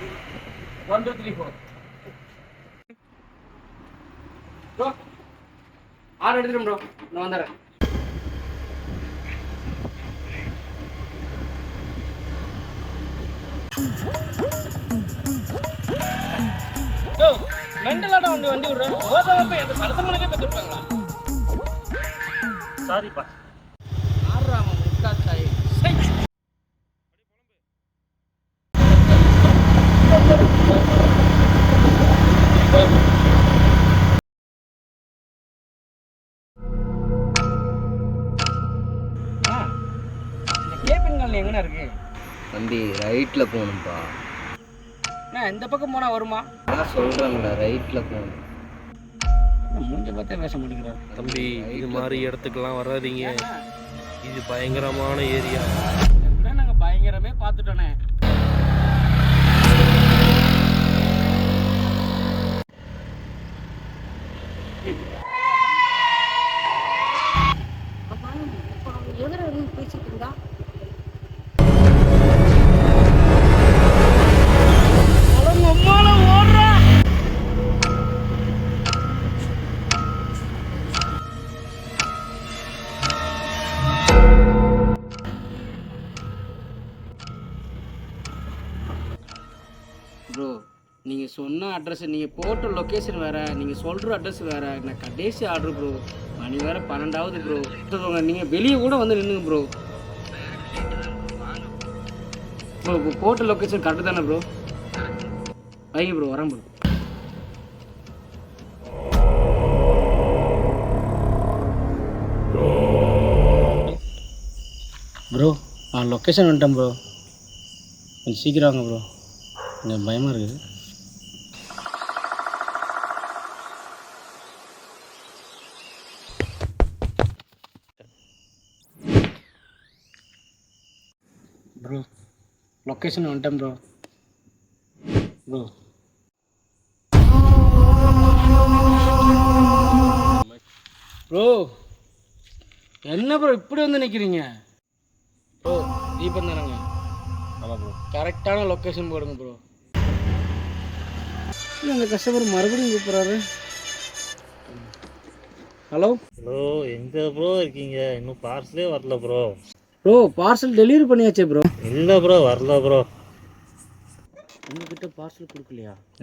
1 2 3 4 bro order எடுத்துறேன் bro நான் வந்துறேன் யோ மெண்டலாட வண்டி விடுறேன் ஓதாம போய் அந்த பரசமனுக்கே பெற்றுட்டாங்களா சாரிப்பா ஆறாம முட்டாச்சாய் சை எங்கண்ணா இருக்கு தம்பி ரைட்ல போகணும்பா. இந்த பக்கம் போனா வருமா? நான் சொல்றேன்ல ரைட்ல போகணும். மூஞ்ச பார்த்தே பேச மாட்டேங்கிறார். தம்பி இது மாதிரி இடத்துக்கெல்லாம் வராதீங்க, இது பயங்கரமான ஏரியா. எப்படின்னா நாங்க பயங்கரமே பார்த்துட்டோனே. பேசிட்டு இருந்தா ப்ரோ, நீங்கள் சொன்ன அட்ரஸ், நீங்கள் போட்ட லொக்கேஷன் வேறு, நீங்கள் சொல்கிற அட்ரஸ் வேறு. நான் கடைசி ஆர்டர் ப்ரோ, மணி வேறு 12ஆவது ப்ரோ. நீங்கள் வெளியே கூட வந்து நின்றுங்க ப்ரோ. ப்ரோ இப்போ போட்ட லொக்கேஷன் கரெக்டு தானே ப்ரோ? வைங்க ப்ரோ, வரேன் ப்ரோ. ப்ரோ நான் லொக்கேஷன் வந்துட்டேன் ப்ரோ, கொஞ்சம் சீக்கிரம் வாங்க ப்ரோ, கொஞ்சம் பயமாக இருக்குது. ப்ரோ லொக்கேஷன் வந்துட்டேன் ப்ரோ. ப்ரோ ப்ரோ என்ன ப்ரோ இப்படி வந்து நிற்கிறீங்க? ப்ரோ தீபம் தானேங்க? ஆமாம் ப்ரோ, கரெக்டான லொக்கேஷன் போடுங்க ப்ரோ. அந்த கஸ்டமர் மறுபடியும் கூப்பிட்றாரு. ஹலோ ஹலோ, எங்கே ப்ரோ இருக்கீங்க? இன்னும் பார்சலே வரல ப்ரோ. ப்ரோ பார்சல் டெலிவரி பண்ணியாச்சே ப்ரோ. இல்லை ப்ரோ, வரல ப்ரோ. உங்ககிட்ட பார்சல் கொடுக்கலையா?